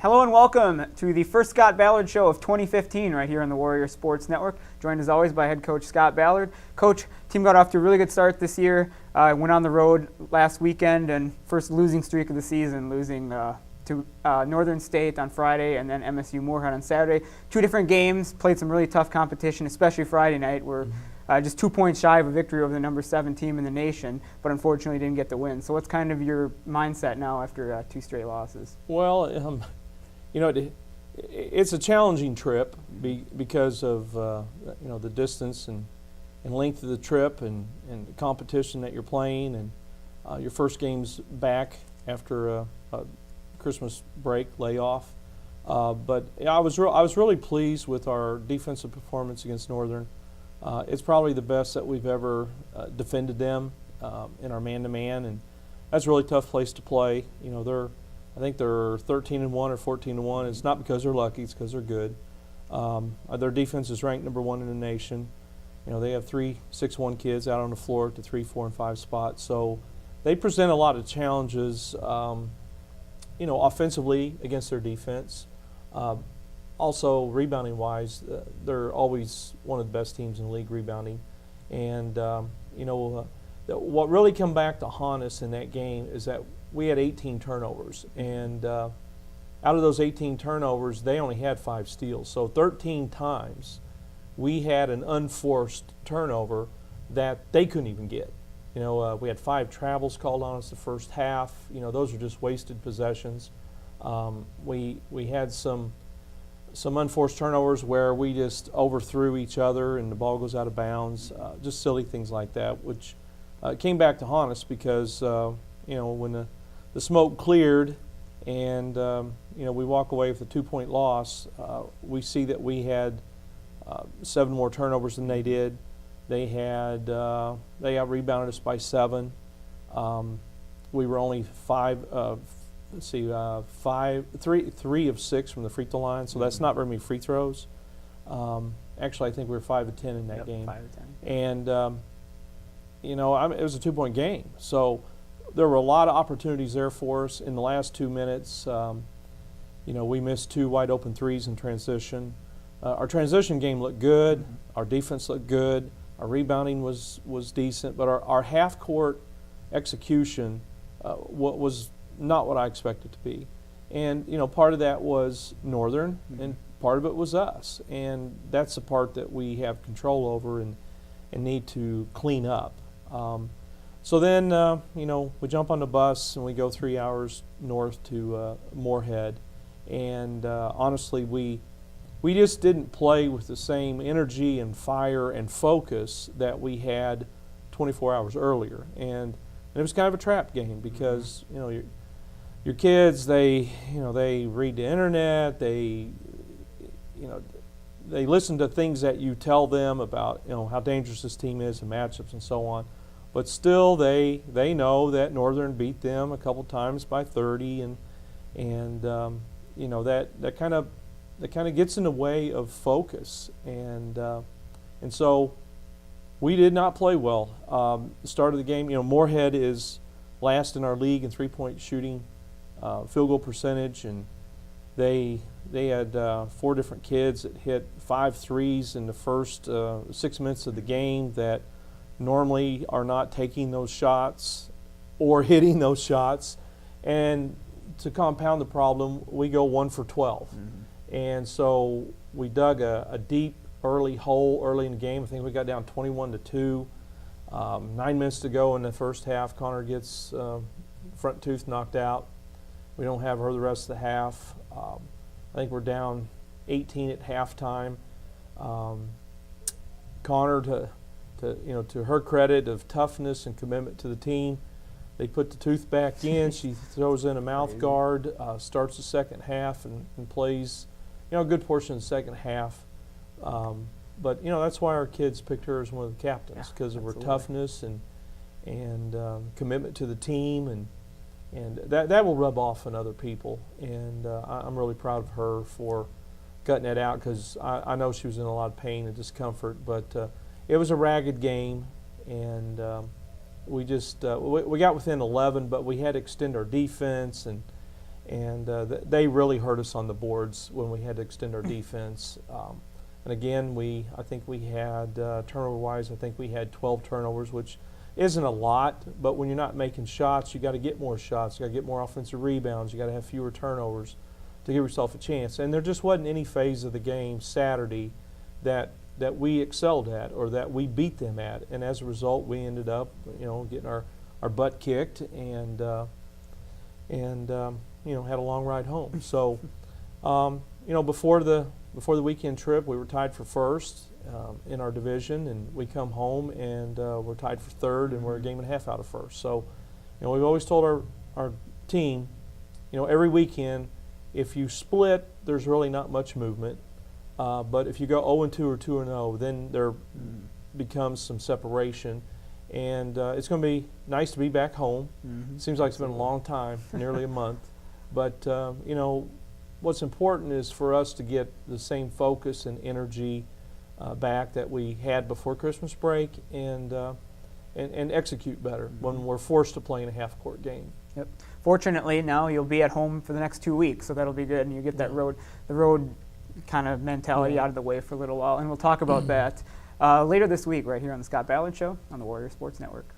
Hello and welcome to the first Scott Ballard show of 2015 right here on the Warrior Sports Network. Joined as always by head coach Scott Ballard. Coach, team got off to a really good start this year. Went on the road last weekend and first losing streak of the season, losing to Northern State on Friday and then MSU-Moorhead on Saturday. Two different games, played some really tough competition, especially Friday night. We're just 2 points shy of a victory over the number 7 team in the nation, but unfortunately didn't get the win. So what's kind of your mindset now after 2 straight losses? Well, you know, it's a challenging trip because of you know, the distance and length of the trip and the competition that you're playing, and your first game's back after a Christmas break layoff. But I was really pleased with our defensive performance against Northern. It's probably the best that we've ever defended them in our man-to-man, and that's a really tough place to play. You know, I think they're 13-1 or 14-1. It's not because they're lucky; it's because they're good. Their defense is ranked number 1 in the nation. You know, they have 3 6'1" kids out on the floor at the 3, 4, and 5 spots. So they present a lot of challenges, you know, offensively against their defense. Also, rebounding-wise, they're always one of the best teams in the league rebounding. And you know, what really come back to haunt us in that game is that we had 18 turnovers, and out of those 18 turnovers, they only had 5 steals. So 13 times we had an unforced turnover that they couldn't even get. You know, we had 5 travels called on us the first half. You know, those are just wasted possessions. We had some unforced turnovers where we just overthrew each other and the ball goes out of bounds. Just silly things like that, which came back to haunt us because you know, when the smoke cleared and you know, we walk away with a 2-point loss, we see that we had 7 more turnovers than they did. They out-rebounded us by 7. We were only 3 of 6 from the free throw line, so that's not very many free throws. Actually, I think we were 5 of 10 in that game. 5 of 10. And you know, it was a 2-point game, so there were a lot of opportunities there for us in the last 2 minutes. You know, we missed 2 wide open threes in transition. Our transition game looked good. Our defense looked good. Our rebounding was decent, but our half court execution was not what I expected to be. And you know, part of that was Northern, and part of it was us. And that's the part that we have control over and need to clean up. So then, you know, we jump on the bus and we go 3 hours north to Moorhead. And honestly, we just didn't play with the same energy and fire and focus that we had 24 hours earlier. And it was kind of a trap game because, you know, your kids, they read the internet, they listen to things that you tell them about, you know, how dangerous this team is and matchups and so on. But still, they know that Northern beat them a couple times by 30, and you know, that kind of gets in the way of focus, and so we did not play well. The start of the game, you know, Moorhead is last in our league in 3-point shooting, field goal percentage, and they had 4 different kids that hit 5 threes in the first 6 minutes of the game that normally are not taking those shots or hitting those shots. And to compound the problem, we go 1 for 12. And so we dug a deep early hole early in the game. I think we got down 21-2. 9 minutes to go in the first half. Connor gets front tooth knocked out. We don't have her the rest of the half. I think we're down 18 at halftime. Connor, to her credit of toughness and commitment to the team, they put the tooth back in. She throws in a mouth guard, starts the second half, and plays, you know, a good portion of the second half. But you know, that's why our kids picked her as one of the captains, because of her toughness and commitment to the team, and that will rub off on other people. And I'm really proud of her for cutting that out, because I know she was in a lot of pain and discomfort. But it was a ragged game, and we just we got within 11, but we had to extend our defense, and And they really hurt us on the boards when we had to extend our defense. And again, I think we had, turnover-wise, I think we had 12 turnovers, which isn't a lot, but when you're not making shots, you got to get more shots. You got to get more offensive rebounds. You got to have fewer turnovers to give yourself a chance. And there just wasn't any phase of the game Saturday that we excelled at or that we beat them at. And as a result, we ended up, getting our butt kicked and had a long ride home. So, before the weekend trip, we were tied for first in our division, and we come home and we're tied for third, and we're a game and a half out of first. So, we've always told our team, every weekend, if you split, there's really not much movement. But if you go 0-2 or 2-0, then there becomes some separation. And it's going to be nice to be back home. Mm-hmm. Seems like it's been a long time, nearly a month. But, what's important is for us to get the same focus and energy back that we had before Christmas break and execute better when we're forced to play in a half-court game. Yep. Fortunately, now you'll be at home for the next 2 weeks, so that'll be good, and you get that the road kind of mentality out of the way for a little while, and we'll talk about that later this week right here on the Scott Ballard Show on the Warrior Sports Network.